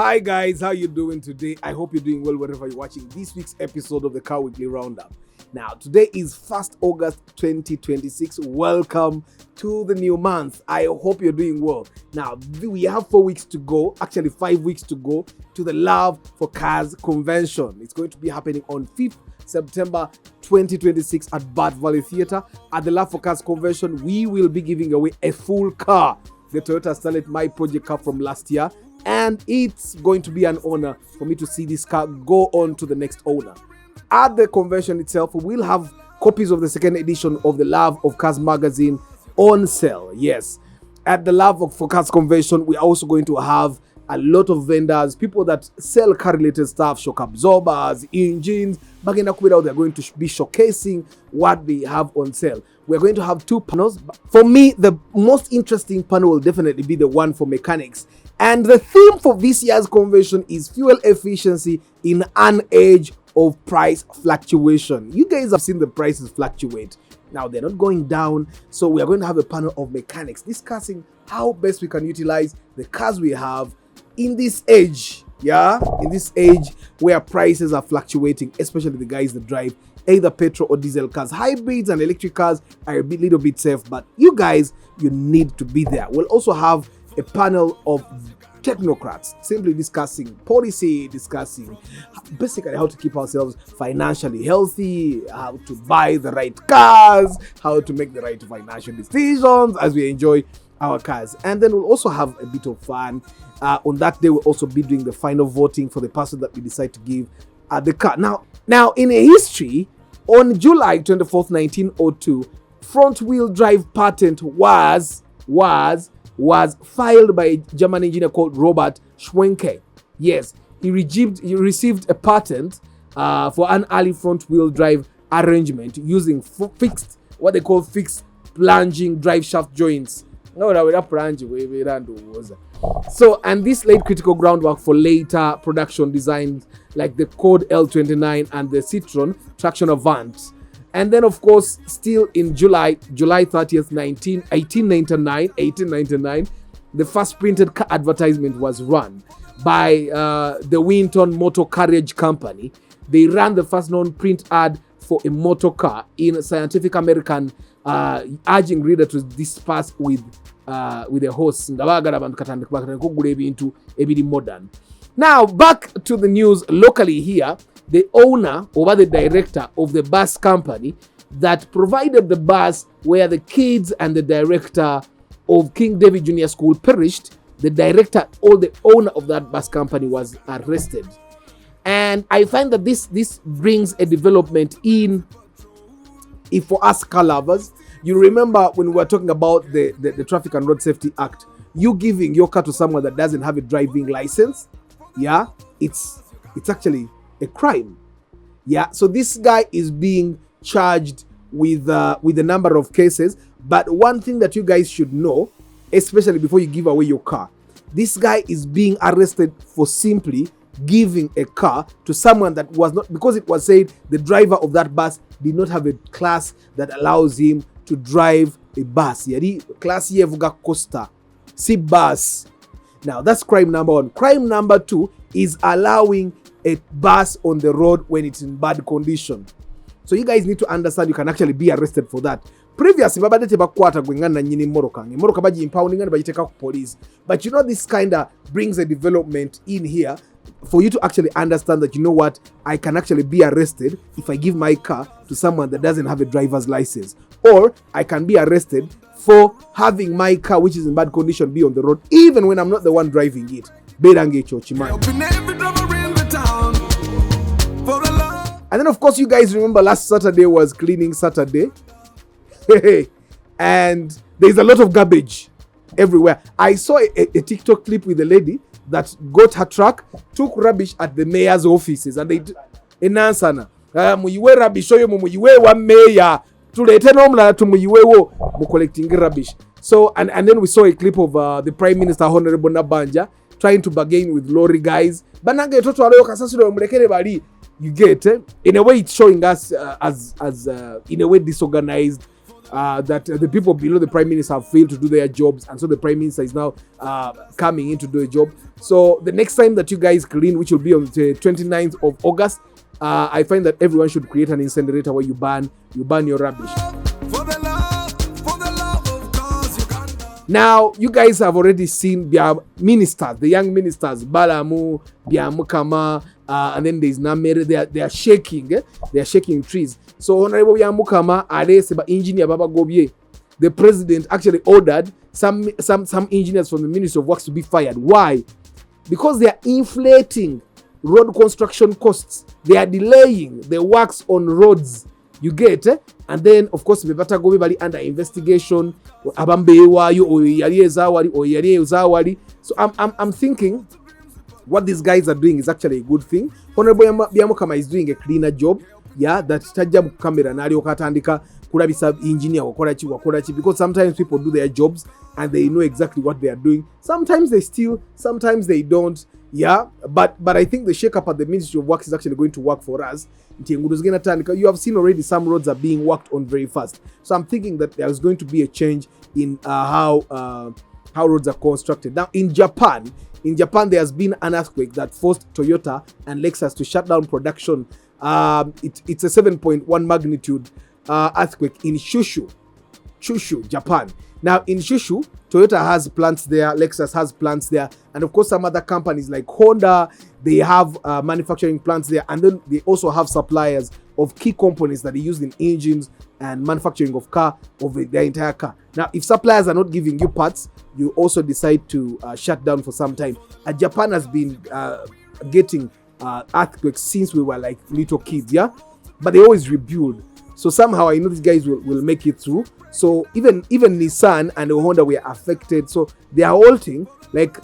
Hi guys, how you doing today? I hope you're doing well wherever you're watching this week's episode of the Car Weekly Roundup. Now, today is 1st August 2026. Welcome to the new month. I hope you're doing well. Now, we have 4 weeks to go, actually 5 weeks to go to the Love for Cars convention. It's going to be happening on 5th September 2026 at Bad Valley Theatre. At the Love for Cars convention, we will be giving away a full car, the Toyota Starlet My Project car from last year. And it's going to be an honor for me to see this car go on to the next owner. At the convention itself, we'll have copies of the second edition of the Love of Cars magazine on sale. Yes, at the Love for Cars convention, we're also going to have a lot of vendors, people that sell car-related stuff, shock absorbers, engines. They're going to be showcasing what they have on sale. We're going to have 2 panels. For me, the most interesting panel will definitely be the one for mechanics. And the theme for this year's convention is fuel efficiency in an age of price fluctuation. You guys have seen the prices fluctuate. Now they're not going down. So we are going to have a panel of mechanics discussing how best we can utilize the cars we have in this age. In this age where prices are fluctuating, especially the guys that drive either petrol or diesel cars. Hybrids and electric cars are a little bit safe, but you guys, you need to be there. We'll also have a panel of technocrats simply discussing policy, discussing basically how to keep ourselves financially healthy, how to buy the right cars, how to make the right financial decisions as we enjoy our cars. And then we'll also have a bit of fun. On that day, we'll also be doing the final voting for the person that we decide to give the car. Now, in a history, on July 24th, 1902, front-wheel drive patent was filed by a German engineer called Robert Schwenke. Yes, he received a patent for an early front-wheel drive arrangement using what they call fixed plunging drive shaft joints. So, and this laid critical groundwork for later production designs like the Code L29 and the Citroen Traction Avant. And then, of course, still in July 30th, 1899, the first printed car advertisement was run by the Winton Motor Carriage Company. They ran the first known print ad for a motor car in Scientific American, urging reader to disperse with a horse. Modern. Now, back to the news locally here. The owner or the director of the bus company that provided the bus where the kids and the director of King David Junior School perished, the director or the owner of that bus company was arrested. And I find that this brings a development in, if for us car lovers, you remember when we were talking about the Traffic and Road Safety Act, you giving your car to someone that doesn't have a driving license, it's actually a crime. So this guy is being charged with a number of cases. But one thing that you guys should know, especially before you give away your car, this guy is being arrested for simply giving a car to someone that was not, because it was said the driver of that bus did not have a class that allows him to drive a bus. Class yevuga Costa, si bus. Now that's crime number 1. Crime number 2 is allowing a bus on the road when it's in bad condition. So you guys need to understand you can actually be arrested for that. Previously, police. But you know, this kind of brings a development in here for you to actually understand that, you know what, I can actually be arrested if I give my car to someone that doesn't have a driver's license. Or I can be arrested for having my car, which is in bad condition, be on the road, even when I'm not the one driving it. And then, of course, you guys remember last Saturday was Cleaning Saturday. And there's a lot of garbage everywhere. I saw a TikTok clip with a lady that got her truck, took rubbish at the mayor's offices, and they enansana muyiwe rubbish oyo muyiwe wa mayor tulete nomulala tumuyiwe wo mu collecting rubbish. So and then we saw a clip of the Prime Minister Honorable Nabanja trying to bargain with lorry guys. Banange toto aloyo kasasiro mulekere bali. You get in a way it's showing us as in a way disorganized that the people below the prime minister have failed to do their jobs, and so the prime minister is now coming in to do a job. So the next time that you guys clean, which will be on the 29th of August, I find that everyone should create an incinerator where you burn your rubbish. Now, you guys have already seen their ministers, the young ministers, Balamu, Byamukama, and then there's Namere. They are shaking. They are shaking trees. So, Honorable Byamukama, Areseba engineer Baba Gobye, the president actually ordered some engineers from the Ministry of Works to be fired. Why? Because they are inflating road construction costs. They are delaying the works on roads. You get, and then of course bebata gobe bali under investigation. So I'm thinking what these guys are doing is actually a good thing. Honorable Byamukama is doing a cleaner job. Yeah, that tajja mu camera nali okatandika kulabisa engineer wakola chi, because sometimes people do their jobs and they know exactly what they are doing. Sometimes they steal, sometimes they don't. Yeah, but I think the shake up at the Ministry of Works is actually going to work for us. You have seen already some roads are being worked on very fast. So I'm thinking that there is going to be a change in how roads are constructed. Now in Japan there has been an earthquake that forced Toyota and Lexus to shut down production. It's a 7.1 magnitude earthquake in Shushu, Japan. Now in Shushu, Toyota has plants there, Lexus has plants there, and of course some other companies like Honda, they have manufacturing plants there, and then they also have suppliers of key components that they use in engines and manufacturing of their entire car. Now if suppliers are not giving you parts, you also decide to shut down for some time. Japan has been getting earthquakes since we were like little kids, yeah, but they always rebuild. So somehow I know these guys will make it through. So even Nissan and Honda were affected. So they are halting. Like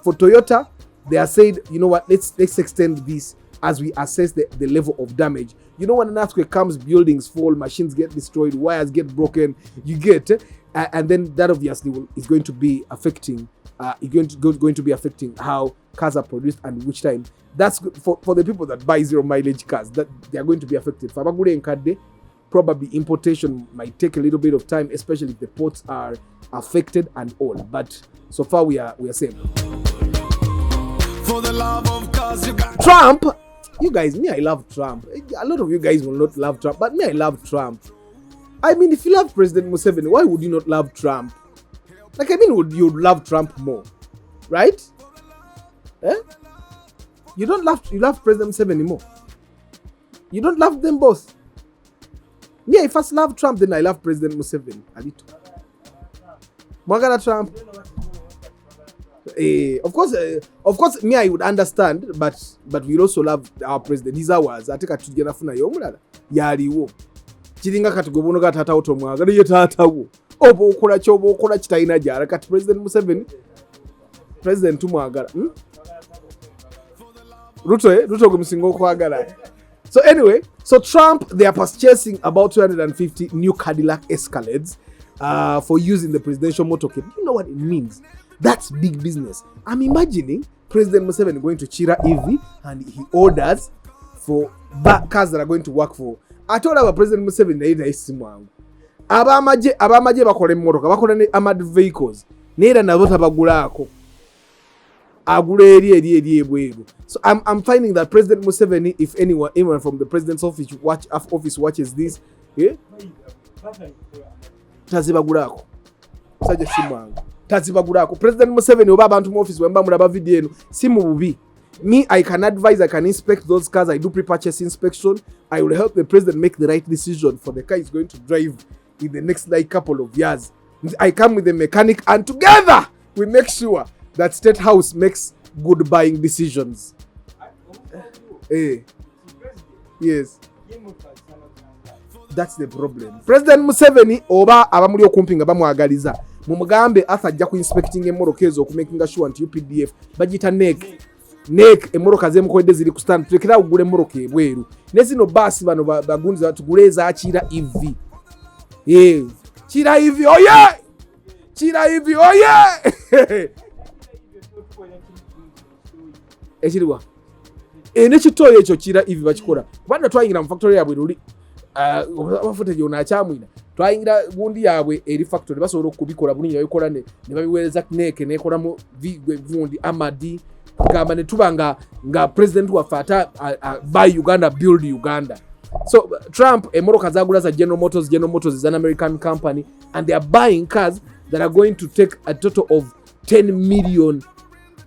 for Toyota, they are saying, you know what, let's extend this as we assess the level of damage. You know, when an earthquake comes, buildings fall, machines get destroyed, wires get broken, you get, and then that obviously is going to be affecting going to be affecting how cars are produced and which time. That's good for the people that buy zero mileage cars, that they are going to be affected. For Abagure and Kade, probably importation might take a little bit of time, especially if the ports are affected and all. But so far we are safe. For the love of cars, Trump, you guys, I love Trump. A lot of you guys will not love Trump, but I love Trump. I mean, if you love President Museveni, why would you not love Trump? Like, I mean, you'd love Trump more, right? You love President Museveni more. You don't love them both. Me, I first love Trump, then I love President Museveni. Alito. Mwagala Trump. Of course, me, I would understand, but we also love our president. He's ours. I take a tujena funa yomulala. Yaliwo. Chiringa katugobono gatata otomwagala ye tatawo. Obo okola chitaina jara kati President Museveni. President tumwagala. Ruto gumusingo kwagala. So anyway, so Trump, they are purchasing about 250 new Cadillac Escalades for use in the presidential motorcade. You know what it means? That's big business. I'm imagining President Museveni going to Chira EV and he orders for cars that are going to work for. I told our President Museveni that he's simwangu. Abamaje bakole motoka, bakole ne armored vehicles. Nera nabo tabagulako. So I'm finding that President Museveni, if anyone from the president's office watches this, tazibagulako. Saje simwangu. Tazibagulako. President Museveni oba abantu mu office wemba mulaba video eno simu bubi. Me, I can advise, I can inspect those cars. I do pre-purchase inspection. I will help the president make the right decision for the car he's going to drive in the next couple of years. I come with a mechanic and together we make sure that State House makes good buying decisions. Yes. That's the problem. President Museveni oba abamuli okumpinga bamwagaliza. Mumugambe atajja ku inspecting emmoroka ezo okumakinga sure nti UPDF bagita NEC emmoroka zemukoledde ziri ku stand tulekera kugula emmoroka ebweru. Ne zino basi bano bagunza batuguleza Chira EV. Chira EV oye! Chira EV oye! Ekiriwa. Nekitoyo ekyo Chira EV bakikola. Banda twayingira mu factory yabwe luli. footage ono akyamwina twayingira gundi yaabwe eri factory basobola okubikola bulungi babikola ne babiweereza neeke nekolamu gundi amadi kugamba ne tuba nga president waffe ate buy Uganda build Uganda. So Trump emmotoka zagula za General Motors is an American company and they are buying cars that are going to take a total of 10 million,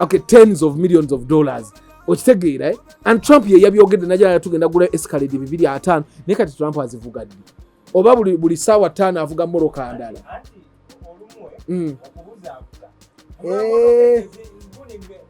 okay, tens of millions of dollars. Okitegeera right? And Trump ye yabyogedde najala tugenda gula Escalade 250 ne kati Trump azivugadde oba buli sawa 5 avuga mmoloka ndala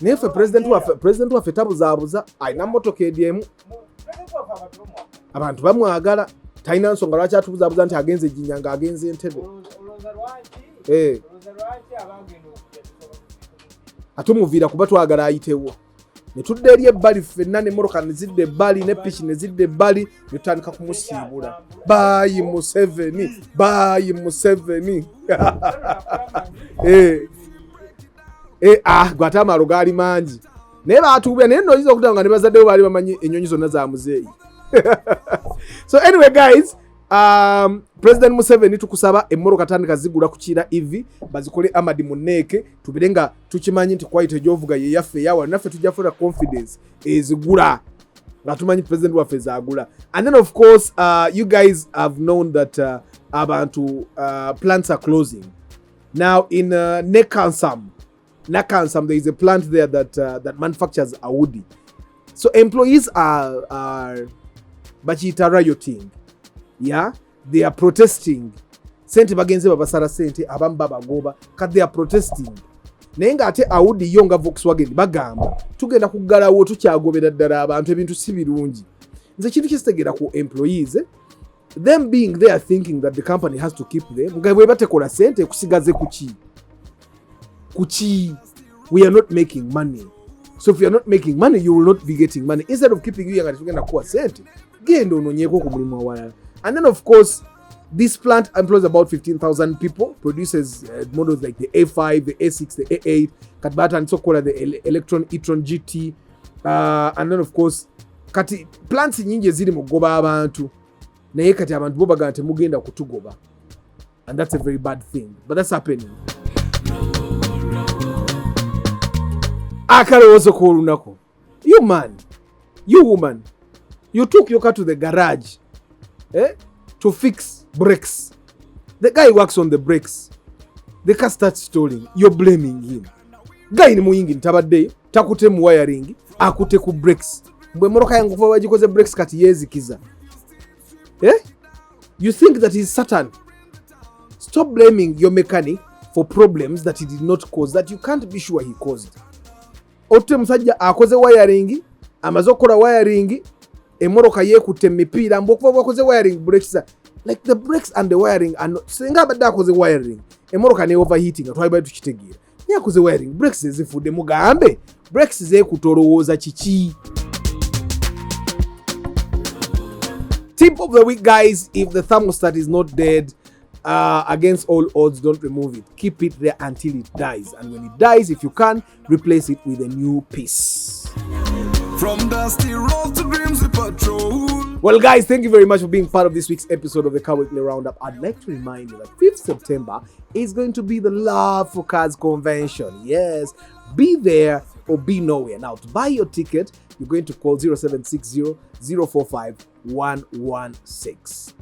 nefe president waffe tabuzaabuza alina mmotoka edyemu abantu bamwagala talina nsonga lwaki atubuzaabuza nti agenze ejjinya ng'agenze Entebbe atumuviira kuba twagala ayitewo ne tudde eri ebbali ffenna n'emmotoka ne zidda ebbali ne piki ne zidda ebbali ne tutandika kumusiibula baayi Museveni gwe ate amaalo gaali mangi naye baatuubira naye nno oyinza okutaba nga ne bazaddewo baali bamanyi ennyonyi zonna za muzeeyi. So anyway guys, President Museveni tukusaba emmotoka tandika zigula kukiira EV bazikole amadi mu neeke tubire nga tukimanyi nti quite ejovuga ye yaffe yawa naffe tujafuna confidence ezigula nga tumanyi president waffe zagula. And then of course you guys have known that abantu plants are closing now in Nakansam there is a plant there that manufactures awudi. So employees are bachita rioting. Yeah, they are protesting. Sente bagenze babasara sente abamu babagoba kati they are protesting. Naye nga ate Audi yo nga Volkswagen bagamba tugenda kuggalawo tukyagobera ddala abantu ebintu si birungi. Nze kintu kisitegera ku employees them being there thinking that the company has to keep them nga bwe batekola sente kusigaze kuki we are not making money. So if you are not making money you will not be getting money. Instead of keeping you nga tugenda kuwa sente genda ononyeko ku mulimu awalala. And then of course this plant employs about 15,000 people, produces models like the A5, the A6, the A8, katbata and so called the Electron e-tron GT, and then of course kati plants nyingi ziri mugoba abantu naye kati abantu bo bagamba temugenda kutugoba, and that's a very bad thing, but that's happening. Akalowozo ko lunako, you man, you woman, you took your car to the garage to fix brakes. The guy works on the brakes. The car starts stalling. You're blaming him. Guy ni muyingi ntabadde takute mu wiring akute ku brakes. Mbwe moroka yangu kwa wajikoze brakes kati yezikiza. You think that he's Satan. Stop blaming your mechanic for problems that he did not cause, that you can't be sure he caused. Otte musajja akoze wiring, amaze okola wiring, emoroka yekutte mipiira mbokuva bwakoze wiring brakes, like the brakes and the wiring and singa badde akoze wiring emoroka ne overheating atwali tukitegeera naye akoze wiring brakes ezifudde mugambe brakes zekutolowooza kiki. Tip of the week guys, if the thermostat is not dead, against all odds don't remove it, keep it there until it dies, and when it dies, if you can, replace it with a new piece. From dusty road to dreams we patrol. Well guys, thank you very much for being part of this week's episode of the Car Weekly Roundup. I'd like to remind you that 5th September is going to be the Love for Cars convention. Yes, be there or be nowhere. Now to buy your ticket, you're going to call 0760 045 116.